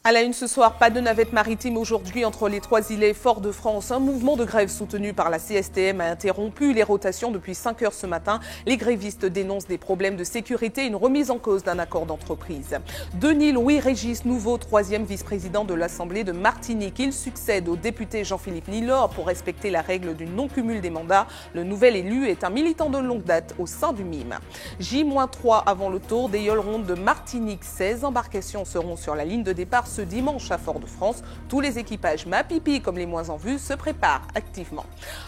À la une ce soir, pas de navette maritime aujourd'hui entre les trois îlets et Fort-de-France. Un mouvement de grève soutenu par la CSTM a interrompu les rotations depuis 5 heures ce matin. Les grévistes dénoncent des problèmes de sécurité et une remise en cause d'un accord d'entreprise. Denis Louis-Régis, nouveau troisième vice-président de l'Assemblée de Martinique. Il succède au député Jean-Philippe Nilor pour respecter la règle du non-cumul des mandats. Le nouvel élu est un militant de longue date au sein du MIM. J-3 avant le tour des Yoles-Rondes de Martinique. 16 embarcations seront sur la ligne de départ ce dimanche à Fort-de-France. Tous les équipages MAPIPI comme les moins en vue se préparent activement.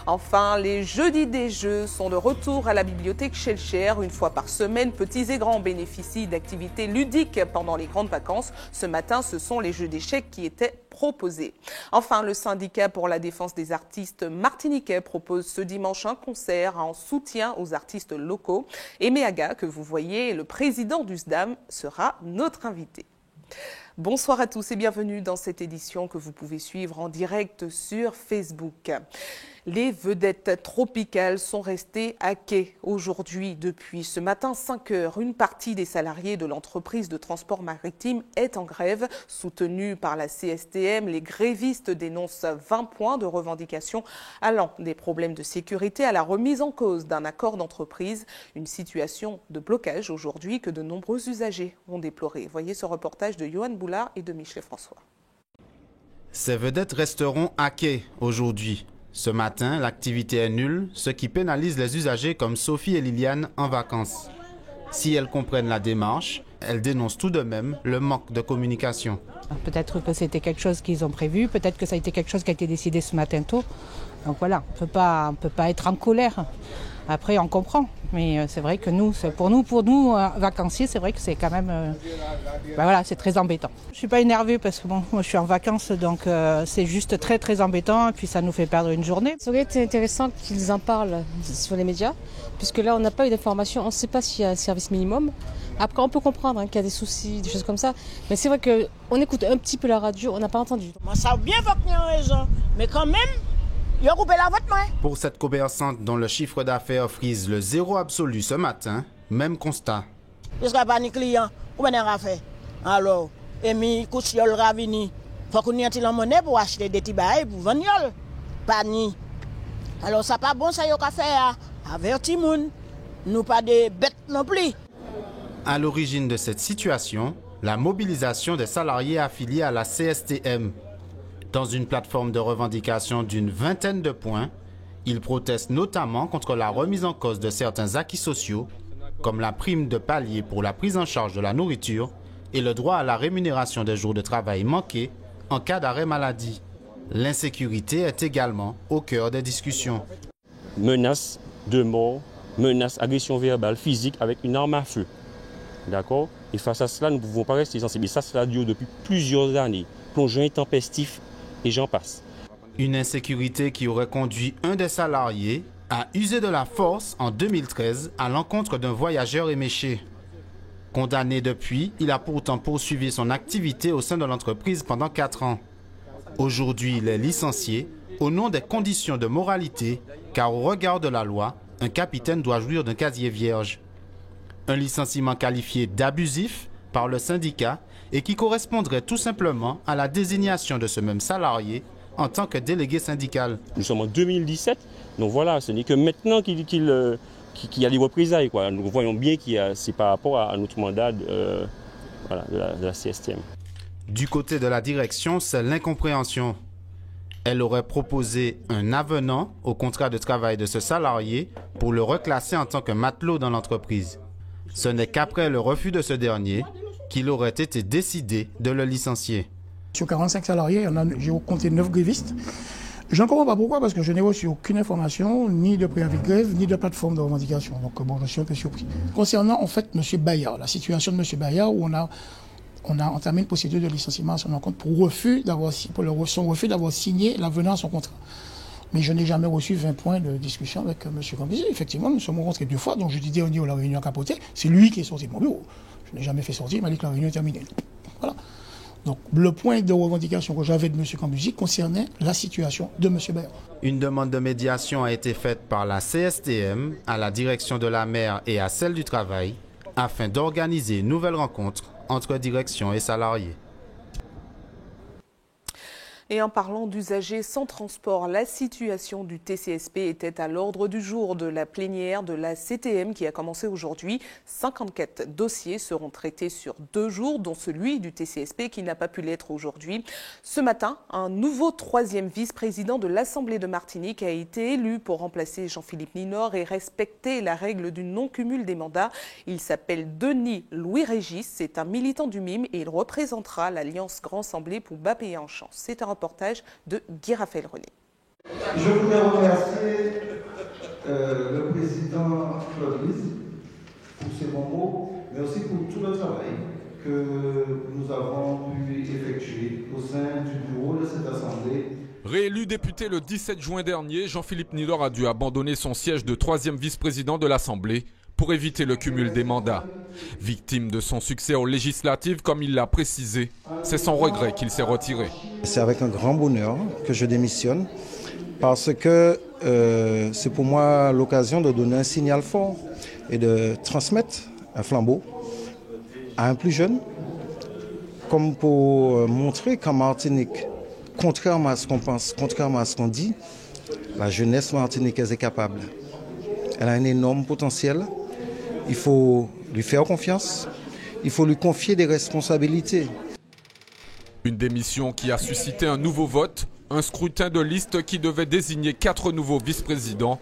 Enfin, les jeudis des jeux sont de retour à la bibliothèque Schellcher. Une fois par semaine, petits et grands bénéficient d'activités ludiques pendant les grandes vacances. Ce matin, ce sont les jeux d'échecs qui étaient proposés. Enfin, le syndicat pour la défense des artistes martiniquais propose ce dimanche un concert en soutien aux artistes locaux. Aimé Aga, que vous voyez, le président du SDAM, sera notre invité. Bonsoir à tous et bienvenue dans cette édition que vous pouvez suivre en direct sur Facebook. Les vedettes tropicales sont restées à quai aujourd'hui. Depuis ce matin 5 heures, une partie des salariés de l'entreprise de transport maritime est en grève. Soutenue par la CSTM, les grévistes dénoncent 20 points de revendication allant des problèmes de sécurité à la remise en cause d'un accord d'entreprise. Une situation de blocage aujourd'hui que de nombreux usagers ont déploré. Voyez ce reportage de Johan Boulard et de Michel François. Ces vedettes resteront à quai aujourd'hui. Ce matin, l'activité est nulle, ce qui pénalise les usagers comme Sophie et Liliane en vacances. Si elles comprennent la démarche, elles dénoncent tout de même le manque de communication. Peut-être que c'était quelque chose qu'ils ont prévu, peut-être que ça a été quelque chose qui a été décidé ce matin tôt. Donc voilà, on ne peut pas être en colère. Après, on comprend. Mais c'est vrai que pour nous, vacanciers, c'est vrai que c'est quand même... c'est très embêtant. Je ne suis pas énervée parce que moi je suis en vacances, donc c'est juste très très embêtant et puis ça nous fait perdre une journée. Ça aurait été intéressant qu'ils en parlent sur les médias, puisque là on n'a pas eu d'informations, on ne sait pas s'il y a un service minimum. Après on peut comprendre qu'il y a des soucis, des choses comme ça, mais c'est vrai qu'on écoute un petit peu la radio, on n'a pas entendu. Ça a bien raison, mais quand même, il a coupé la vote, moi. Pour cette commerçante dont le chiffre d'affaires frise le zéro absolu ce matin, même constat. Je ne serai pas ni client, ou bien un fait. Alors, et mi cousiol ravini, faut qu'on y ait la monnaie pour acheter des petits bails pour vendre. Pas ni. Alors, ça pas bon, ça y a qu'à faire. Averti moun, nous pas des bêtes non plus. À l'origine de cette situation, la mobilisation des salariés affiliés à la CSTM. Dans une plateforme de revendication d'une vingtaine de points, ils protestent notamment contre la remise en cause de certains acquis sociaux, comme la prime de palier pour la prise en charge de la nourriture et le droit à la rémunération des jours de travail manqués en cas d'arrêt maladie. L'insécurité est également au cœur des discussions. Menaces de mort, menaces, agression verbale, physique avec une arme à feu. D'accord ? Et face à cela, nous ne pouvons pas rester sensibles. Et ça, cela dure depuis plusieurs années. Plongeon intempestif et j'en passe. Une insécurité qui aurait conduit un des salariés à user de la force en 2013 à l'encontre d'un voyageur éméché. Condamné depuis, il a pourtant poursuivi son activité au sein de l'entreprise pendant 4 ans. Aujourd'hui, il est licencié au nom des conditions de moralité, car au regard de la loi, un capitaine doit jouir d'un casier vierge. Un licenciement qualifié d'abusif par le syndicat et qui correspondrait tout simplement à la désignation de ce même salarié en tant que délégué syndical. Nous sommes en 2017, donc voilà, ce n'est que maintenant qu'il y a des représailles, quoi. Nous voyons bien que c'est par rapport à notre mandat de la CSTM. Du côté de la direction, c'est l'incompréhension. Elle aurait proposé un avenant au contrat de travail de ce salarié pour le reclasser en tant que matelot dans l'entreprise. Ce n'est qu'après le refus de ce dernier qu'il aurait été décidé de le licencier. Sur 45 salariés, j'ai compté 9 grévistes. Je ne comprends pas pourquoi, parce que je n'ai reçu aucune information, ni de préavis de grève, ni de plateforme de revendication. Donc je suis un peu surpris. Concernant en fait M. Bayard, la situation de M. Bayard, où on a entamé une procédure de licenciement à son encontre pour son refus d'avoir signé l'avenant à son contrat. Mais je n'ai jamais reçu 20 points de discussion avec M. Cambuzi. Effectivement, nous sommes rencontrés 2 fois, donc je disais au niveau de la réunion capotée, c'est lui qui est sorti de mon bureau. Je n'ai jamais fait sortir, il m'a dit que la réunion est terminée. Voilà. Donc le point de revendication que j'avais de M. Cambuzi concernait la situation de M. Bayard. Une demande de médiation a été faite par la CSTM à la direction de la mer et à celle du travail afin d'organiser une nouvelle rencontre entre direction et salariés. Et en parlant d'usagers sans transport, la situation du TCSP était à l'ordre du jour de la plénière de la CTM qui a commencé aujourd'hui. 54 dossiers seront traités sur 2 jours, dont celui du TCSP qui n'a pas pu l'être aujourd'hui. Ce matin, un nouveau 3e vice-président de l'Assemblée de Martinique a été élu pour remplacer Jean-Philippe Nilor et respecter la règle du non-cumul des mandats. Il s'appelle Denis Louis-Régis, c'est un militant du MIM et il représentera l'Alliance Grand Assemblée pour bas payer en chance. C'est un reportage de Guy Raphaël René. Je voudrais remercier le président Claude Lise pour ses bons mots, mais aussi pour tout le travail que nous avons pu effectuer au sein du bureau de cette Assemblée. Réélu député le 17 juin dernier, Jean-Philippe Nilor a dû abandonner son siège de 3e vice-président de l'Assemblée pour éviter le cumul des mandats. Victime de son succès aux législatives, comme il l'a précisé, c'est sans regret qu'il s'est retiré. C'est avec un grand bonheur que je démissionne parce que c'est pour moi l'occasion de donner un signal fort et de transmettre un flambeau à un plus jeune, comme pour montrer qu'en Martinique, contrairement à ce qu'on pense, contrairement à ce qu'on dit, la jeunesse martiniquaise est capable. Elle a un énorme potentiel. Il faut lui faire confiance. Il faut lui confier des responsabilités. Une démission qui a suscité un nouveau vote, un scrutin de liste qui devait désigner 4 nouveaux vice-présidents.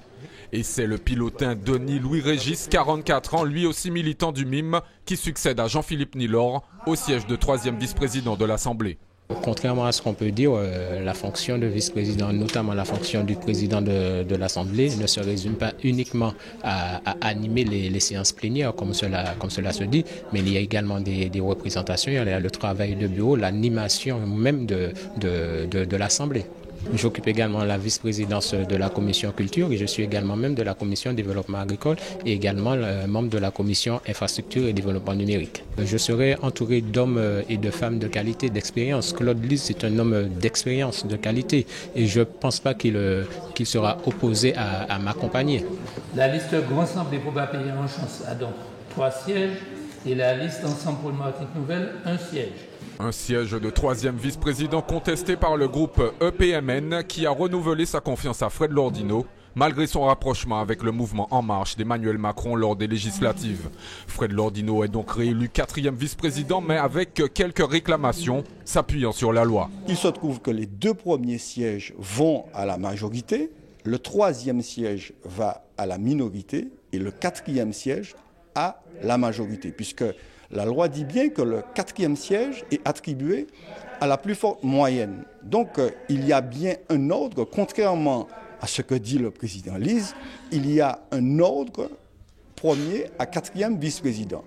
Et c'est le pilotin Denis Louis-Régis, 44 ans, lui aussi militant du MIM, qui succède à Jean-Philippe Nilor au siège de 3e vice-président de l'Assemblée. Contrairement à ce qu'on peut dire, la fonction de vice-président, notamment la fonction du président de l'Assemblée, ne se résume pas uniquement à animer les séances plénières, comme cela se dit, mais il y a également des représentations, il y a le travail de bureau, l'animation même de l'Assemblée. J'occupe également la vice-présidence de la commission culture et je suis également membre de la commission développement agricole et également membre de la commission infrastructure et développement numérique. Je serai entouré d'hommes et de femmes de qualité, d'expérience. Claude Lise est un homme d'expérience, de qualité et je ne pense pas qu'il sera opposé à m'accompagner. La liste Grand Assemblée pour bas payer en chance a donc 3 sièges et la liste Ensemble pour une Martinique nouvelle, 1 siège. Un siège de 3e vice-président contesté par le groupe EPMN qui a renouvelé sa confiance à Fred Lordino malgré son rapprochement avec le mouvement En Marche d'Emmanuel Macron lors des législatives. Fred Lordino est donc réélu 4e vice-président mais avec quelques réclamations s'appuyant sur la loi. Il se trouve que les 2 premiers sièges vont à la majorité, le 3e siège va à la minorité et le 4e siège à la majorité puisque la loi dit bien que le 4e siège est attribué à la plus forte moyenne. Donc il y a bien un ordre, contrairement à ce que dit le président Lise, il y a un ordre 1er à 4e vice-président.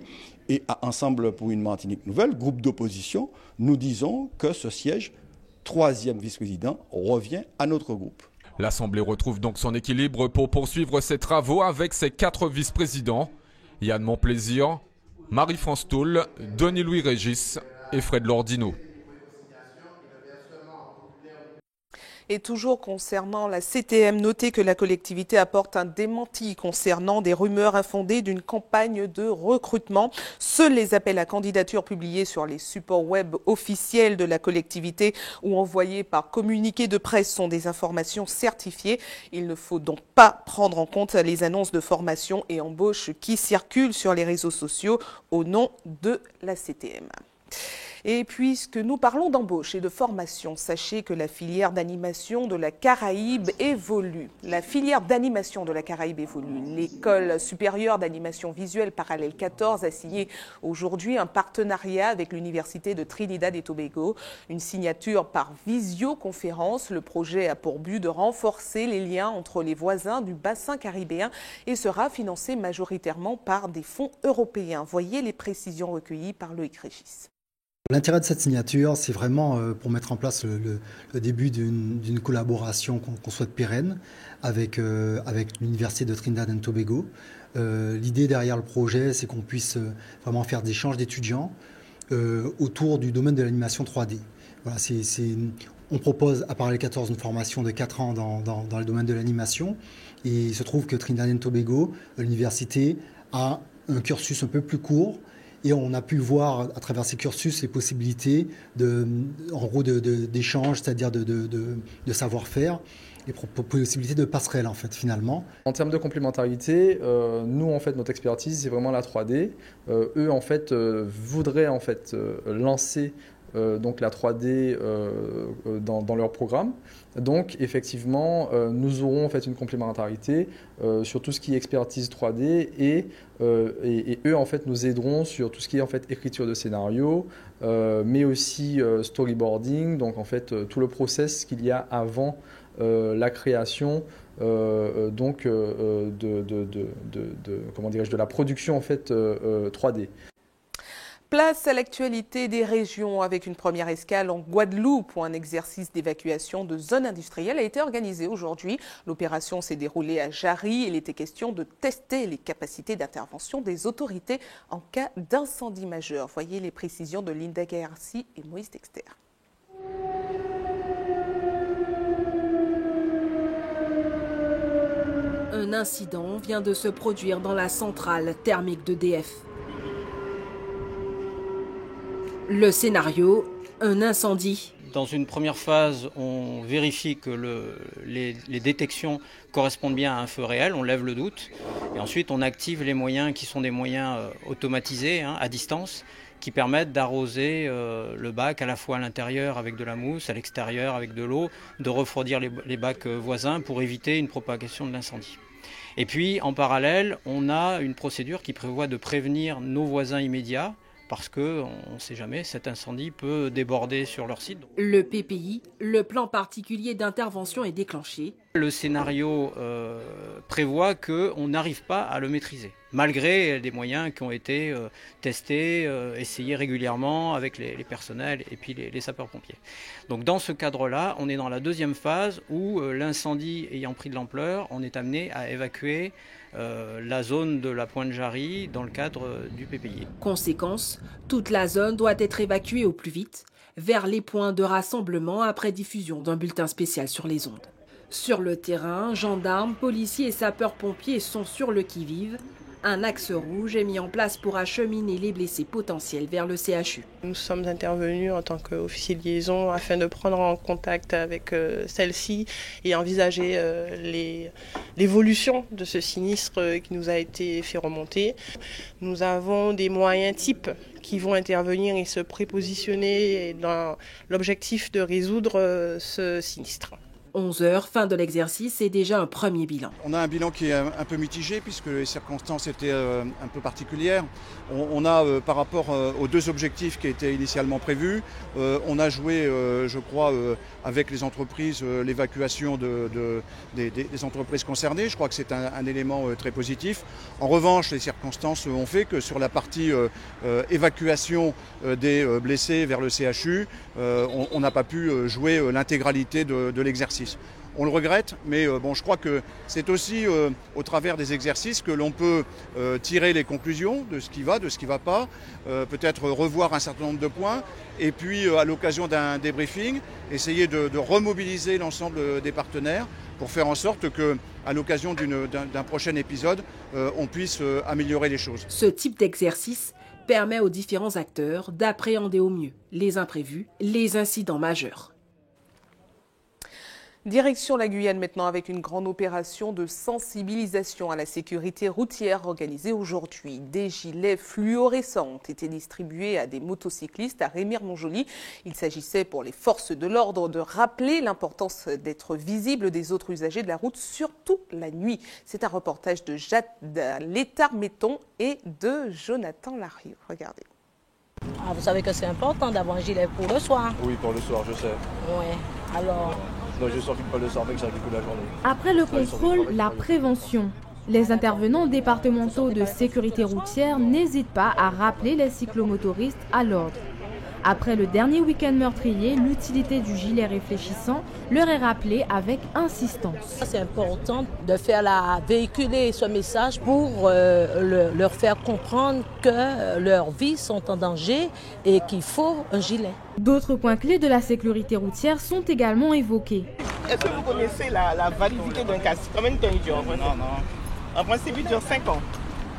Et à Ensemble pour une Martinique nouvelle, groupe d'opposition, nous disons que ce siège 3e vice-président revient à notre groupe. L'Assemblée retrouve donc son équilibre pour poursuivre ses travaux avec ses 4 vice-présidents. Yann Monplaisir, Marie-France Toul, Denis Louis-Régis et Fred Lordino. Et toujours concernant la CTM, notez que la collectivité apporte un démenti concernant des rumeurs infondées d'une campagne de recrutement. Seuls les appels à candidature publiés sur les supports web officiels de la collectivité ou envoyés par communiqué de presse sont des informations certifiées. Il ne faut donc pas prendre en compte les annonces de formation et embauche qui circulent sur les réseaux sociaux au nom de la CTM. Et puisque nous parlons d'embauche et de formation, sachez que la filière d'animation de la Caraïbe évolue. La filière d'animation de la Caraïbe évolue. L'école supérieure d'animation visuelle Parallèle 14 a signé aujourd'hui un partenariat avec l'université de Trinidad et Tobago. Une signature par visioconférence. Le projet a pour but de renforcer les liens entre les voisins du bassin caribéen et sera financé majoritairement par des fonds européens. Voyez les précisions recueillies par Loïc Régis. L'intérêt de cette signature, c'est vraiment pour mettre en place le début d'une collaboration qu'on souhaite pérenne avec l'Université de Trinidad et Tobago. L'idée derrière le projet, c'est qu'on puisse vraiment faire des échanges d'étudiants autour du domaine de l'animation 3D. Voilà, on propose à Parallèle 14 une formation de 4 ans dans le domaine de l'animation. Et il se trouve que Trinidad et Tobago, l'université, a un cursus un peu plus court Et on a pu voir à travers ces cursus les possibilités d'échange, c'est-à-dire de savoir-faire, les possibilités de passerelle en fait finalement. En termes de complémentarité, nous en fait notre expertise c'est vraiment la 3D. Eux en fait voudraient en fait lancer donc la 3D dans leur programme. Donc effectivement, nous aurons en fait une complémentarité sur tout ce qui est expertise 3D et eux en fait nous aideront sur tout ce qui est en fait écriture de scénario, mais aussi storyboarding. Donc en fait tout le process qu'il y a avant la création donc de la production en fait 3D. Place à l'actualité des régions avec une première escale en Guadeloupe où un exercice d'évacuation de zones industrielles a été organisé aujourd'hui. L'opération s'est déroulée à Jarry et il était question de tester les capacités d'intervention des autorités en cas d'incendie majeur. Voyez les précisions de Linda Garci et Moïse Dexter. Un incident vient de se produire dans la centrale thermique d'EDF. Le scénario, un incendie. Dans une première phase, on vérifie que les détections correspondent bien à un feu réel, on lève le doute. Et ensuite, on active les moyens qui sont des moyens automatisés, à distance, qui permettent d'arroser le bac à la fois à l'intérieur avec de la mousse, à l'extérieur avec de l'eau, de refroidir les bacs voisins pour éviter une propagation de l'incendie. Et puis, en parallèle, on a une procédure qui prévoit de prévenir nos voisins immédiats, parce qu'on ne sait jamais, cet incendie peut déborder sur leur site. Le PPI, le plan particulier d'intervention, est déclenché. Le scénario prévoit qu'on n'arrive pas à le maîtriser, malgré des moyens qui ont été testés, essayés régulièrement avec les personnels et puis les sapeurs-pompiers. Donc dans ce cadre-là, on est dans la deuxième phase où l'incendie ayant pris de l'ampleur, on est amené à évacuer la zone de la Pointe Jarry dans le cadre du PPI. Conséquence, toute la zone doit être évacuée au plus vite vers les points de rassemblement après diffusion d'un bulletin spécial sur les ondes. Sur le terrain, gendarmes, policiers et sapeurs-pompiers sont sur le qui-vive. Un axe rouge est mis en place pour acheminer les blessés potentiels vers le CHU. Nous sommes intervenus en tant qu'officiers de liaison afin de prendre en contact avec celle-ci et envisager l'évolution de ce sinistre qui nous a été fait remonter. Nous avons des moyens types qui vont intervenir et se prépositionner dans l'objectif de résoudre ce sinistre. 11 heures, fin de l'exercice et déjà un premier bilan. On a un bilan qui est un peu mitigé puisque les circonstances étaient un peu particulières. On a, par rapport aux deux objectifs qui étaient initialement prévus, on a joué, je crois, avec les entreprises, l'évacuation des entreprises concernées. Je crois que c'est un élément très positif. En revanche, les circonstances ont fait que sur la partie évacuation des blessés vers le CHU, on n'a pas pu jouer l'intégralité de l'exercice. On le regrette, mais bon, je crois que c'est aussi au travers des exercices que l'on peut tirer les conclusions de ce qui va, de ce qui ne va pas, peut-être revoir un certain nombre de points, et puis à l'occasion d'un débriefing, essayer de remobiliser l'ensemble des partenaires pour faire en sorte qu'à l'occasion d'un prochain épisode, on puisse améliorer les choses. Ce type d'exercice permet aux différents acteurs d'appréhender au mieux les imprévus, les incidents majeurs. Direction la Guyane maintenant avec une grande opération de sensibilisation à la sécurité routière organisée aujourd'hui. Des gilets fluorescents ont été distribués à des motocyclistes à Remire-Montjoly. Il s'agissait pour les forces de l'ordre de rappeler l'importance d'être visible des autres usagers de la route, surtout la nuit. C'est un reportage de Jade Létard-Metton et de Jonathan Larieux. Regardez. Ah, vous savez que c'est important d'avoir un gilet pour le soir. Oui, pour le soir, je sais. Oui, alors... Non, je circule pas le soir, mec, ça circule la journée. Après le contrôle, la prévention. Les intervenants départementaux de sécurité routière n'hésitent pas à rappeler les cyclomotoristes à l'ordre. Après le dernier week-end meurtrier, l'utilité du gilet réfléchissant leur est rappelée avec insistance. C'est important de véhiculer ce message pour leur faire comprendre que leurs vies sont en danger et qu'il faut un gilet. D'autres points clés de la sécurité routière sont également évoqués. Est-ce que vous connaissez la validité d'un casque? Combien de temps il dure en principe? Non. En principe, il dure 5 ans.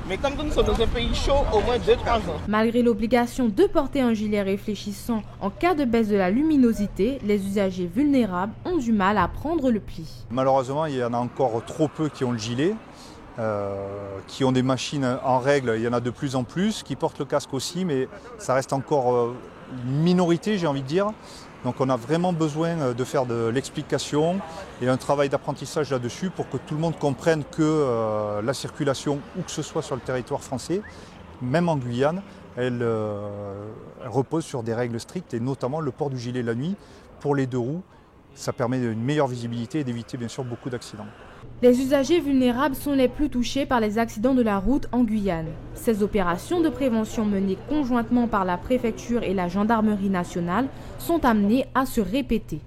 Mais comme nous sommes dans un pays chaud, au moins 2-3 ans. Malgré l'obligation de porter un gilet réfléchissant en cas de baisse de la luminosité, les usagers vulnérables ont du mal à prendre le pli. Malheureusement, il y en a encore trop peu qui ont le gilet, qui ont des machines en règle. Il y en a de plus en plus, qui portent le casque aussi, mais ça reste encore une minorité, j'ai envie de dire. Donc on a vraiment besoin de faire de l'explication et un travail d'apprentissage là-dessus pour que tout le monde comprenne que la circulation, où que ce soit sur le territoire français, même en Guyane, elle repose sur des règles strictes et notamment le port du gilet la nuit pour les 2 roues. Ça permet une meilleure visibilité et d'éviter bien sûr beaucoup d'accidents. Les usagers vulnérables sont les plus touchés par les accidents de la route en Guyane. Ces opérations de prévention menées conjointement par la préfecture et la gendarmerie nationale sont amenées à se répéter.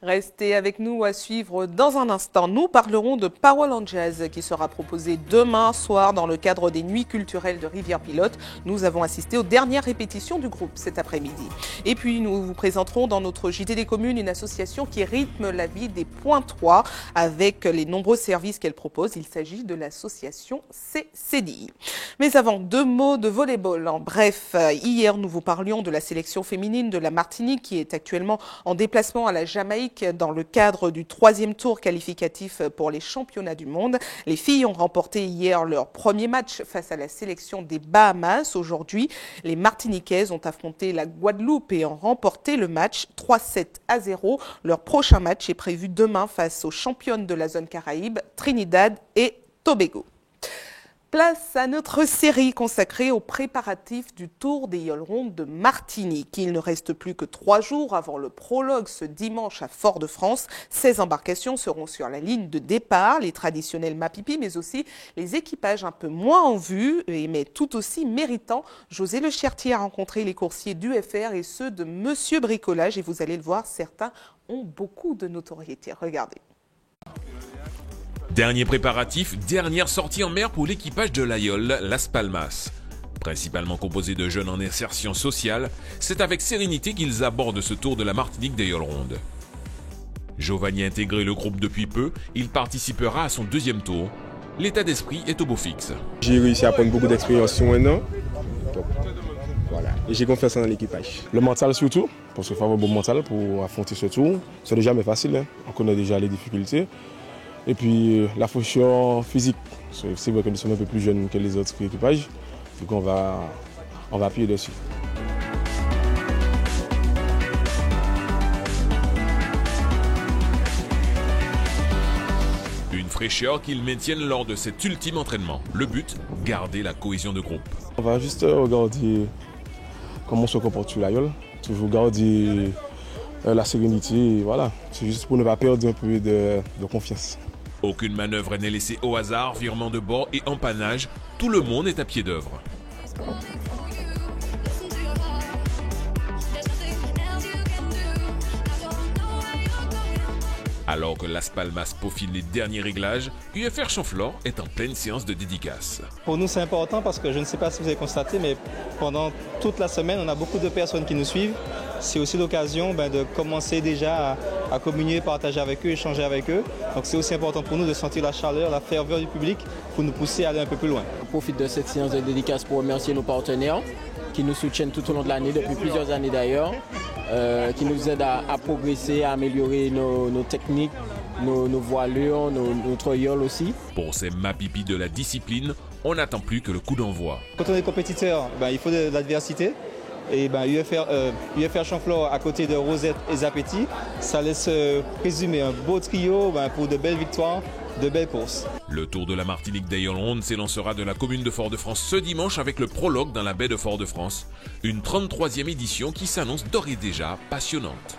Restez avec nous à suivre dans un instant. Nous parlerons de Powell and Jazz qui sera proposé demain soir dans le cadre des Nuits culturelles de Rivière-Pilote. Nous avons assisté aux dernières répétitions du groupe cet après-midi. Et puis nous vous présenterons dans notre JT des communes une association qui rythme la vie des Pointois avec les nombreux services qu'elle propose. Il s'agit de l'association CCDI. Mais avant, 2 mots de volleyball. En bref, hier nous vous parlions de la sélection féminine de la Martinique qui est actuellement en déplacement à la Jamaïque dans le cadre du 3e tour qualificatif pour les championnats du monde. Les filles ont remporté hier leur premier match face à la sélection des Bahamas. Aujourd'hui, les Martiniquaises ont affronté la Guadeloupe et ont remporté le match 3-7-0. Leur prochain match est prévu demain face aux championnes de la zone Caraïbe, Trinidad et Tobago. Place à notre série consacrée aux préparatifs du Tour des Yoles Rondes de Martinique. Il ne reste plus que 3 jours avant le prologue ce dimanche à Fort-de-France. 16 embarcations seront sur la ligne de départ, les traditionnels mapipi, mais aussi les équipages un peu moins en vue, mais tout aussi méritants. José Le Chertier a rencontré les coursiers d'UFR et ceux de Monsieur Bricolage et vous allez le voir, certains ont beaucoup de notoriété. Regardez. Dernier préparatif, dernière sortie en mer pour l'équipage de l'Aïol, Las Palmas. Principalement composé de jeunes en insertion sociale, c'est avec sérénité qu'ils abordent ce tour de la Martinique des Yoles Rondes. Giovanni a intégré le groupe depuis peu, il participera à son 2e tour. L'état d'esprit est au beau fixe. J'ai réussi à prendre beaucoup d'expérience sur un an. Voilà. Et j'ai confiance dans l'équipage. Le mental surtout, parce qu'il faut avoir un bon mental pour affronter ce tour. C'est déjà mais facile, hein. On connaît déjà les difficultés. Et puis la fonction physique, c'est vrai que nous sommes un peu plus jeunes que les autres équipages, donc on va appuyer dessus. Une fraîcheur qu'ils maintiennent lors de cet ultime entraînement. Le but, garder la cohésion de groupe. On va juste regarder comment on se comporte sur l'Aïol, toujours garder la sérénité, voilà. C'est juste pour ne pas perdre un peu de confiance. Aucune manœuvre n'est laissée au hasard, virement de bord et empannage, tout le monde est à pied d'œuvre. Alors que Las Palmas peaufine les derniers réglages, UFR Champflore est en pleine séance de dédicace. Pour nous, c'est important parce que je ne sais pas si vous avez constaté, mais pendant toute la semaine, on a beaucoup de personnes qui nous suivent. C'est aussi l'occasion de commencer déjà à communier, partager avec eux, échanger avec eux. Donc c'est aussi important pour nous de sentir la chaleur, la ferveur du public pour nous pousser à aller un peu plus loin. On profite de cette séance de dédicace pour remercier nos partenaires qui nous soutiennent tout au long de l'année, depuis plusieurs années d'ailleurs, qui nous aident à progresser, à améliorer nos techniques, nos voilures, notre yole aussi. Pour ces mapipis de la discipline, on n'attend plus que le coup d'envoi. Quand on est compétiteur, il faut de l'adversité. Et UFR Champflore à côté de Rosette et Zapetti, ça laisse présumer un beau trio pour de belles victoires, de belles courses. Le Tour de la Martinique des Yoles Rondes s'élancera de la commune de Fort-de-France ce dimanche avec le prologue dans la baie de Fort-de-France. Une 33e édition qui s'annonce d'ores et déjà passionnante.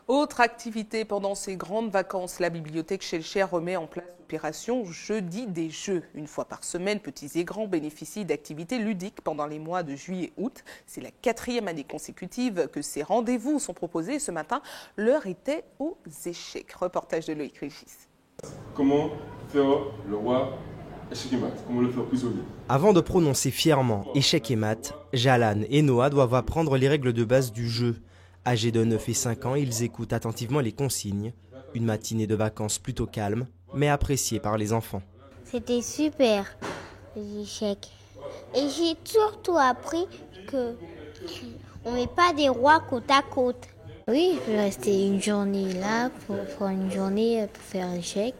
Autre activité pendant ces grandes vacances, la bibliothèque Schellcher remet en place l'opération Jeudi des Jeux. Une fois par semaine, petits et grands bénéficient d'activités ludiques pendant les mois de juillet et août. C'est la 4e année consécutive que ces rendez-vous sont proposés. Ce matin, l'heure était aux échecs. Reportage de Loïc Régis. Comment faire le roi échec et mat? Comment le faire prisonnier? Avant de prononcer fièrement échec et mat, Jalan et Noah doivent apprendre les règles de base du jeu. Âgés de 9 et 5 ans, ils écoutent attentivement les consignes. Une matinée de vacances plutôt calme, mais appréciée par les enfants. C'était super, les échecs. Et j'ai surtout appris qu'on ne met pas des rois côte à côte. Oui, je vais rester une journée là pour une journée pour faire l'échec,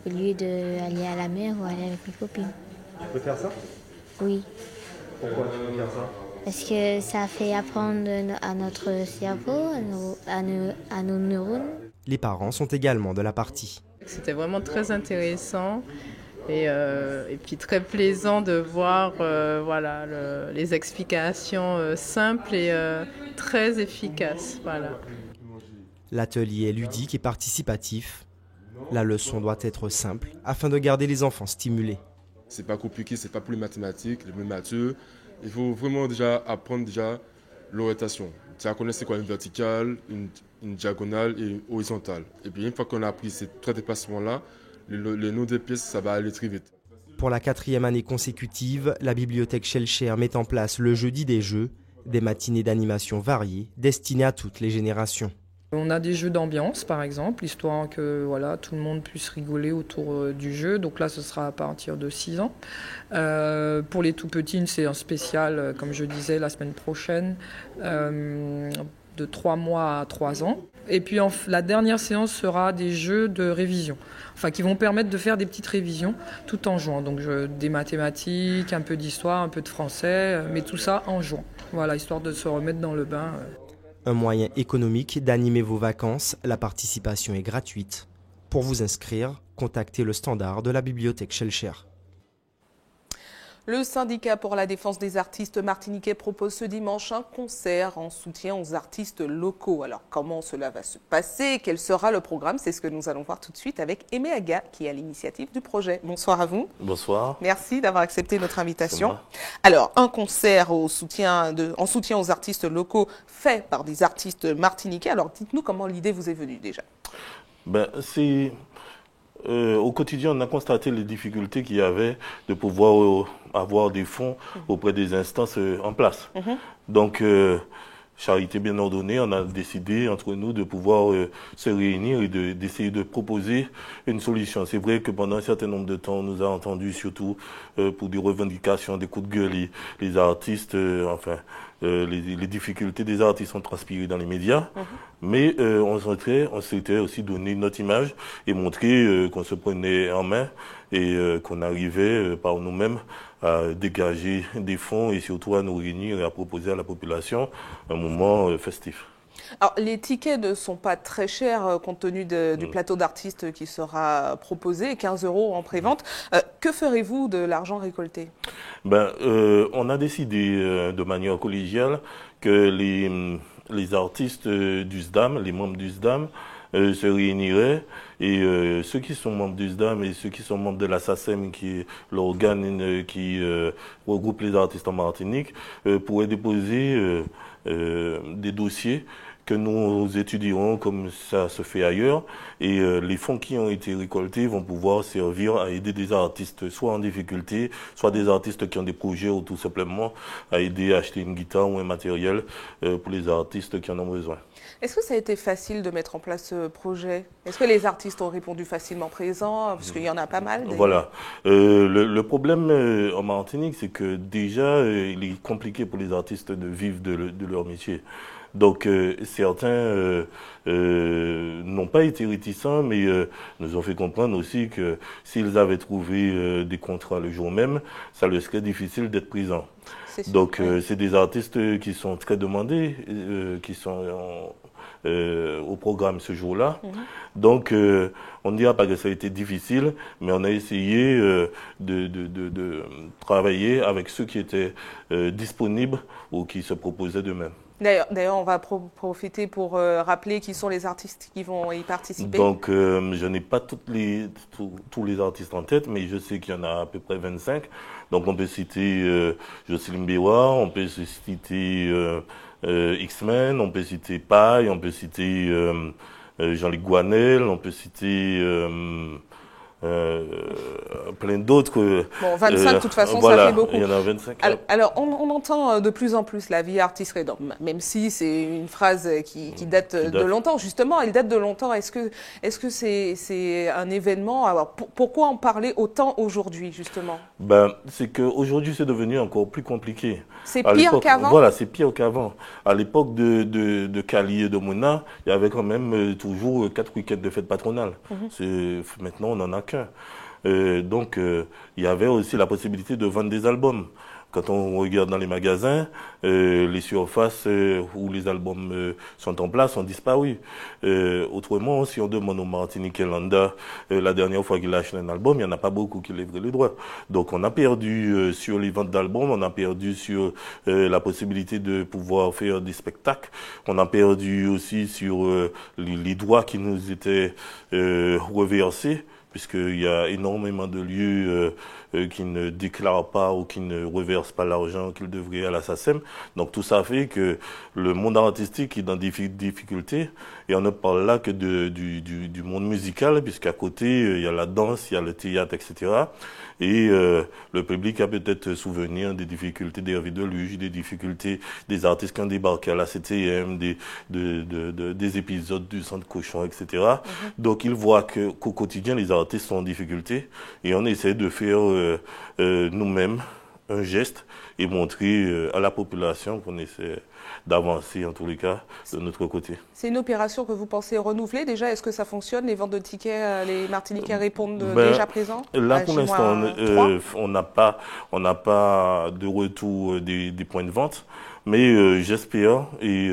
au lieu d'aller à la mer ou aller avec mes copines. Tu peux faire ça? Oui. Pourquoi tu peux faire ça? Parce que ça fait apprendre à notre cerveau, à nos neurones. Les parents sont également de la partie. C'était vraiment très intéressant et puis très plaisant de voir les explications simples et très efficaces. Voilà. L'atelier est ludique et participatif. La leçon doit être simple afin de garder les enfants stimulés. C'est pas compliqué, c'est pas pour les mathématiques, les plus matures. Il faut vraiment déjà apprendre l'orientation. Tu vas connaître c'est quoi une verticale, une diagonale et une horizontale. Et puis une fois qu'on a appris ces trois déplacements-là, les noms des pièces, ça va aller très vite. Pour la 4e année consécutive, la bibliothèque Schellcher met en place le jeudi des jeux, des matinées d'animation variées destinées à toutes les générations. On a des jeux d'ambiance par exemple, histoire que tout le monde puisse rigoler autour du jeu. Donc là ce sera à partir de 6 ans. Pour les tout petits, une séance spéciale, comme je disais, la semaine prochaine, de 3 mois à 3 ans. Et puis la dernière séance sera des jeux de révision, qui vont permettre de faire des petites révisions tout en jouant. Donc des mathématiques, un peu d'histoire, un peu de français, mais tout ça en jouant. Voilà, histoire de se remettre dans le bain. Un moyen économique d'animer vos vacances, la participation est gratuite. Pour vous inscrire, contactez le standard de la bibliothèque Schellcher. Le syndicat pour la défense des artistes martiniquais propose ce dimanche un concert en soutien aux artistes locaux. Alors comment cela va se passer? Quel sera le programme? C'est ce que nous allons voir tout de suite avec Aimé Aga qui est à l'initiative du projet. Bonsoir à vous. Bonsoir. Merci d'avoir accepté notre invitation. Alors un concert en soutien aux artistes locaux fait par des artistes martiniquais. Alors dites-nous comment l'idée vous est venue déjà. Au quotidien, on a constaté les difficultés qu'il y avait de pouvoir avoir des fonds auprès des instances en place. Donc, charité bien ordonnée, on a décidé entre nous de pouvoir se réunir et d'essayer de proposer une solution. C'est vrai que pendant un certain nombre de temps, on nous a entendus surtout pour des revendications, des coups de gueule, les artistes, les difficultés des artistes sont transpirées dans les médias, mais on s'était aussi donné notre image et montré qu'on se prenait en main et qu'on arrivait par nous-mêmes à dégager des fonds et surtout à nous réunir et à proposer à la population un moment festif. Alors, les tickets ne sont pas très chers compte tenu du plateau d'artistes qui sera proposé, 15 € en prévente. Que ferez-vous de l'argent récolté? On a décidé de manière collégiale que les artistes du SDAM, les membres du SDAM, se réuniraient et ceux qui sont membres du SDAM et ceux qui sont membres de la SACEM, qui est l'organe qui regroupe les artistes en Martinique, pourraient déposer des dossiers que nous étudierons comme ça se fait ailleurs et les fonds qui ont été récoltés vont pouvoir servir à aider des artistes soit en difficulté, soit des artistes qui ont des projets ou tout simplement à aider à acheter une guitare ou un matériel pour les artistes qui en ont besoin. Est-ce que ça a été facile de mettre en place ce projet? Est-ce que les artistes ont répondu facilement présents? Parce qu'il y en a pas mal. Voilà. Le problème en Martinique, c'est que déjà, il est compliqué pour les artistes de vivre de leur métier. Donc certains n'ont pas été réticents, mais nous ont fait comprendre aussi que s'ils avaient trouvé des contrats le jour même, ça leur serait difficile d'être présents. Donc c'est des artistes qui sont très demandés, qui sont au programme ce jour-là. Donc on ne dira pas que ça a été difficile, mais on a essayé de travailler avec ceux qui étaient disponibles ou qui se proposaient d'eux-mêmes. D'ailleurs, on va profiter pour rappeler qui sont les artistes qui vont y participer. Donc, je n'ai pas tous les artistes en tête, mais je sais qu'il y en a à peu près 25. Donc, on peut citer Jocelyne Béwa, on peut citer X-Men, on peut citer Paille, on peut citer Jean-Luc Guanel, on peut citer plein d'autres. Bon, 25 de toute façon, voilà, ça fait beaucoup. Il y en a 25. Alors on entend de plus en plus la vie artiste, même si c'est une phrase qui date de longtemps. Justement, elle date de longtemps. Est-ce que c'est un événement? Alors pourquoi en parler autant aujourd'hui, justement? C'est qu'aujourd'hui, c'est devenu encore plus compliqué. C'est pire qu'avant? Voilà, c'est pire qu'avant. À l'époque de Kali et de Mona, il y avait quand même toujours 4 week-ends de fête patronale. Maintenant, on n'en a qu'un. Donc, il y avait aussi la possibilité de vendre des albums. Quand on regarde dans les magasins, les surfaces où les albums sont en place ont disparu. Autrement, si on demande au Martiniquais lambda, la dernière fois qu'il a acheté un album, il n'y en a pas beaucoup qui livraient les droits. Donc on a perdu sur les ventes d'albums, on a perdu sur la possibilité de pouvoir faire des spectacles, on a perdu aussi sur les droits qui nous étaient reversés, puisqu'il y a énormément de lieux qui ne déclarent pas ou qui ne reversent pas l'argent qu'ils devraient à la SACEM. Donc tout ça fait que le monde artistique est dans des difficultés, et on ne parle là que du monde musical, puisqu'à côté, il y a la danse, il y a le théâtre, etc. Et le public a peut-être souvenir des difficultés d'Hervé Deluge, des difficultés des artistes qui ont débarqué à la CTM, des épisodes du Centre Cochon, etc. Donc ils voient qu'au quotidien, les artistes sont en difficulté, et on essaie de faire nous-mêmes un geste et montrer à la population qu'on essaie d'avancer, en tous les cas, de notre côté. C'est une opération que vous pensez renouveler déjà? Est-ce que ça fonctionne? Les ventes de tickets, les Martiniquais répondent déjà présents? Là, pour l'instant, on n'a pas de retour des points de vente. Mais j'espère, et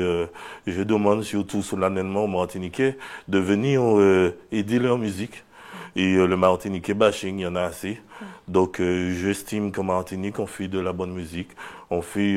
je demande surtout solennellement aux Martiniquais de venir aider leur musique. Et le Martiniquais bashing, il y en a assez. Donc j'estime qu'en Martinique, on fait de la bonne musique, on fait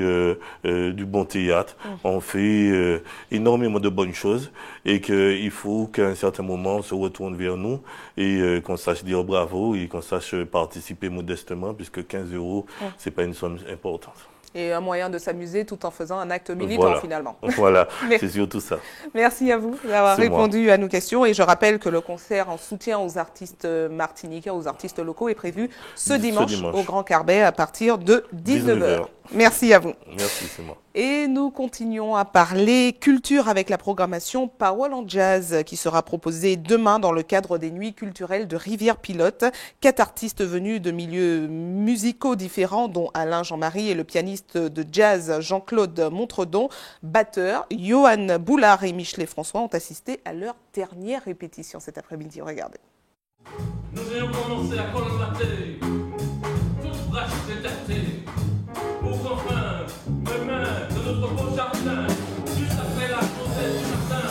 du bon théâtre, on fait énormément de bonnes choses, et qu'il faut qu'à un certain moment, on se retourne vers nous et qu'on sache dire bravo et qu'on sache participer modestement, puisque 15 €, c'est pas une somme importante. Et un moyen de s'amuser tout en faisant un acte militant, finalement. Voilà, c'est surtout ça. Merci à vous d'avoir répondu à nos questions. Et je rappelle que le concert en soutien aux artistes martiniquais, aux artistes locaux, est prévu ce dimanche au Grand Carbet à partir de 19h. Merci à vous. Merci, c'est moi. Et nous continuons à parler culture avec la programmation Parole en Jazz qui sera proposée demain dans le cadre des Nuits culturelles de Rivière-Pilote. 4 artistes venus de milieux musicaux différents, dont Alain Jean-Marie et le pianiste de jazz Jean-Claude Montredon, batteur Johan Boulard et Michelet François ont assisté à leur dernière répétition cet après-midi. Regardez. Nous allons commencer à colmater toute brèche d'éterté pour qu'enfin, demain, de notre beau jardin, juste après la clôture du matin.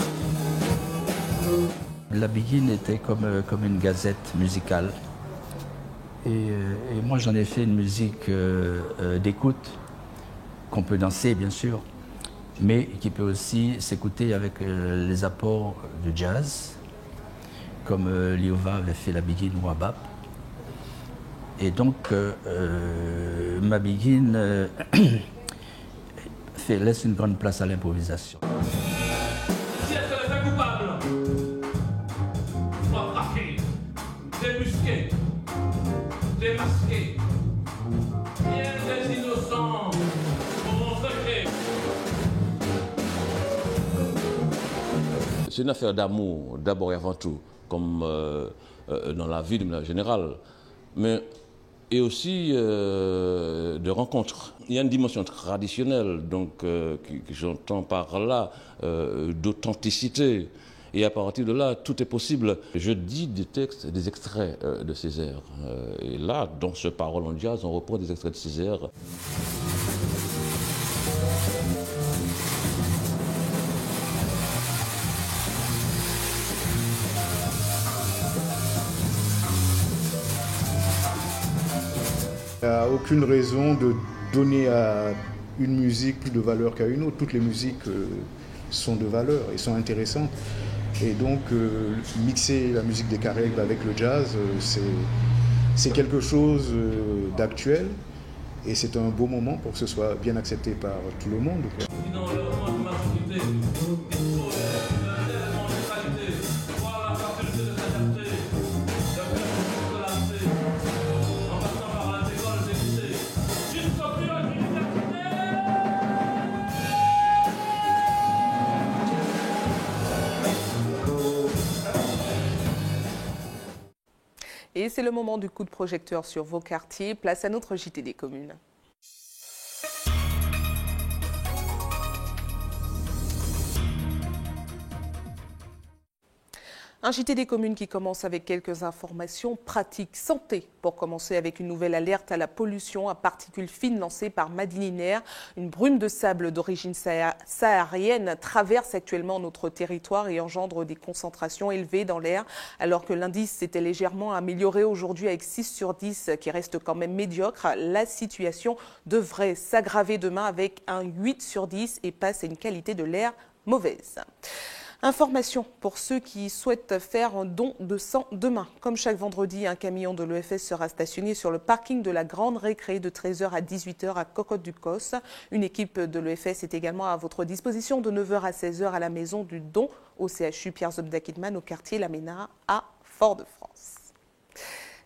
La Begin était comme une gazette musicale. Et moi, j'en ai fait une musique d'écoute, qu'on peut danser, bien sûr, mais qui peut aussi s'écouter avec les apports du jazz, comme Liova avait fait la Begin ou Abap. Et donc, ma Begin laisse une grande place à l'improvisation. Si elle se fait coupable, soit braqué, débusqué, démasqué, bien des innocents seront secrets. C'est une affaire d'amour, d'abord et avant tout, comme dans la vie de manière générale, mais et aussi de rencontres. Il y a une dimension traditionnelle, donc que j'entends par là, d'authenticité. Et à partir de là, tout est possible. Je dis des textes, des extraits de Césaire. Et là, dans ce Parole en Jazz, on reprend des extraits de Césaire. Il n'y a aucune raison de donner à une musique plus de valeur qu'à une autre. Toutes les musiques sont de valeur et sont intéressantes. Et donc, mixer la musique des Caraïbes avec le jazz, c'est quelque chose d'actuel. Et c'est un beau moment pour que ce soit bien accepté par tout le monde, quoi. Et c'est le moment du coup de projecteur sur vos quartiers. Place à notre JT des communes. Un JT des communes qui commence avec quelques informations pratiques. Santé, pour commencer avec une nouvelle alerte à la pollution à particules fines lancée par Madininer. Une brume de sable d'origine saharienne traverse actuellement notre territoire et engendre des concentrations élevées dans l'air. Alors que l'indice s'était légèrement amélioré aujourd'hui avec 6 sur 10 qui reste quand même médiocre, la situation devrait s'aggraver demain avec un 8 sur 10 et passe à une qualité de l'air mauvaise. Information pour ceux qui souhaitent faire un don de sang demain. Comme chaque vendredi, un camion de l'EFS sera stationné sur le parking de la Grande Récré de 13h à 18h à Cocotte-du-Cos. Une équipe de l'EFS est également à votre disposition de 9h à 16h à la maison du don au CHU Pierre Zobda-Kidman au quartier La Ménard à Fort-de-France.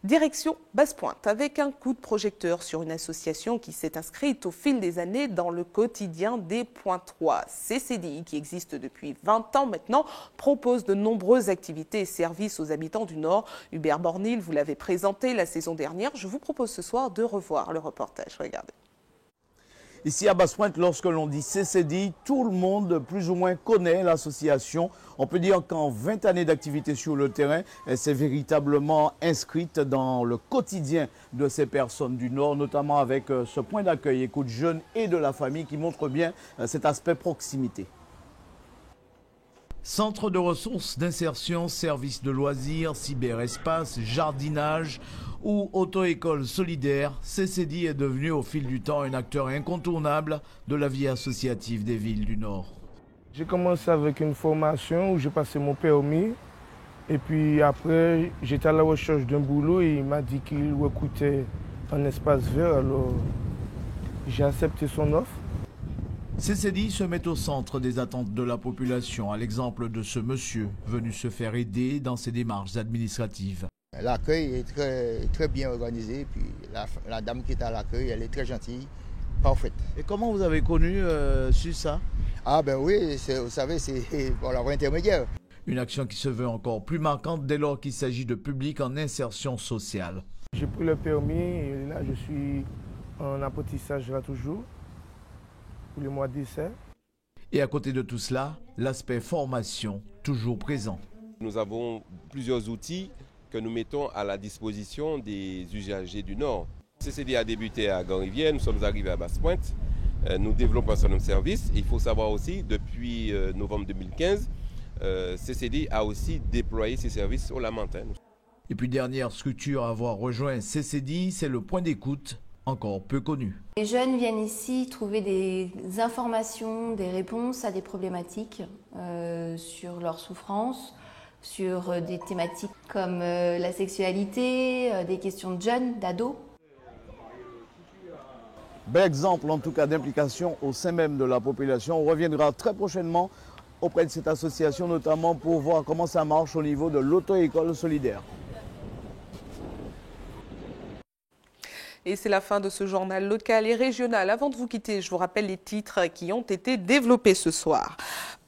Direction Basse-Pointe, avec un coup de projecteur sur une association qui s'est inscrite au fil des années dans le quotidien des Pointois. CCDI, qui existe depuis 20 ans maintenant, propose de nombreuses activités et services aux habitants du Nord. Hubert Bornil, vous l'avez présenté la saison dernière. Je vous propose ce soir de revoir le reportage. Regardez. Ici à Basse-Pointe, lorsque l'on dit CCDI, tout le monde plus ou moins connaît l'association. On peut dire qu'en 20 années d'activité sur le terrain, elle s'est véritablement inscrite dans le quotidien de ces personnes du Nord, notamment avec ce point d'accueil écoute jeunes et de la famille qui montre bien cet aspect proximité. Centre de ressources d'insertion, services de loisirs, cyberespace, jardinage ou auto-école solidaire, CCDI est devenu au fil du temps un acteur incontournable de la vie associative des villes du Nord. J'ai commencé avec une formation où j'ai passé mon permis et puis après j'étais à la recherche d'un boulot et il m'a dit qu'il recrutait un espace vert, alors j'ai accepté son offre. CCDI se met au centre des attentes de la population, à l'exemple de ce monsieur venu se faire aider dans ses démarches administratives. L'accueil est très bien organisé, puis la dame qui est à l'accueil, elle est très gentille, parfaite. Et comment vous avez connu sur ça? Ah ben oui, vous savez, c'est pour la voie intermédiaire. Une action qui se veut encore plus marquante dès lors qu'il s'agit de public en insertion sociale. J'ai pris le permis et là je suis en apprentissage là toujours. Le mois d'essai. Et à côté de tout cela, l'aspect formation toujours présent. Nous avons plusieurs outils que nous mettons à la disposition des usagers du Nord. CCDI a débuté à Grand-Rivière, nous sommes arrivés à Basse-Pointe, nous développons un certain nombre de services. Il faut savoir aussi, depuis novembre 2015, CCDI a aussi déployé ses services sur la montagne. Et puis dernière structure à avoir rejoint CCDI, c'est le point d'écoute, encore peu connu. Les jeunes viennent ici trouver des informations, des réponses à des problématiques sur leurs souffrances, sur des thématiques comme la sexualité, des questions de jeunes, d'ados. Bel exemple en tout cas d'implication au sein même de la population. On reviendra très prochainement auprès de cette association, notamment pour voir comment ça marche au niveau de l'auto-école solidaire. Et c'est la fin de ce journal local et régional. Avant de vous quitter, je vous rappelle les titres qui ont été développés ce soir.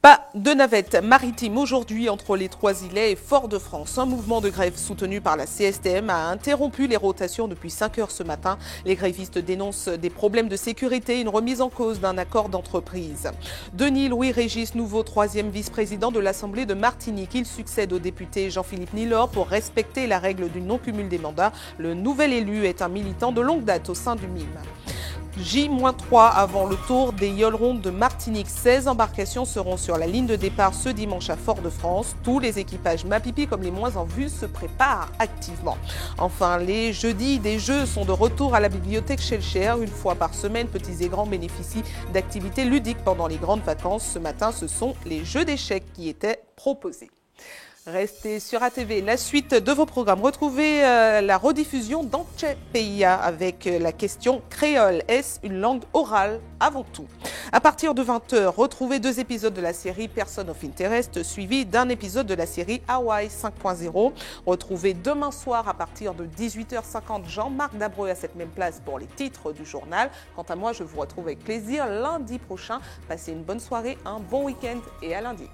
Pas de navette maritime aujourd'hui entre les Trois-Îlets et Fort-de-France. Un mouvement de grève soutenu par la CSTM a interrompu les rotations depuis 5 heures ce matin. Les grévistes dénoncent des problèmes de sécurité et une remise en cause d'un accord d'entreprise. Denis Louis-Régis, nouveau 3e vice-président de l'Assemblée de Martinique. Il succède au député Jean-Philippe Nilor pour respecter la règle du non-cumul des mandats. Le nouvel élu est un militant de longue date au sein du MIM. J-3 avant le tour des Yoles Rondes de Martinique. 16 embarcations seront sur la ligne de départ ce dimanche à Fort-de-France. Tous les équipages Mapipi comme les moins en vue se préparent activement. Enfin, les jeudis des Jeux sont de retour à la bibliothèque Schellcher. Une fois par semaine, petits et grands bénéficient d'activités ludiques pendant les grandes vacances. Ce matin, ce sont les jeux d'échecs qui étaient proposés. Restez sur ATV. La suite de vos programmes. Retrouvez la rediffusion d'Antchepeia avec la question créole. Est-ce une langue orale avant tout? À partir de 20h, retrouvez 2 épisodes de la série Person of Interest suivi d'un épisode de la série Hawaii 5.0. Retrouvez demain soir à partir de 18h50 Jean-Marc Dabreu à cette même place pour les titres du journal. Quant à moi, je vous retrouve avec plaisir lundi prochain. Passez une bonne soirée, un bon week-end et à lundi.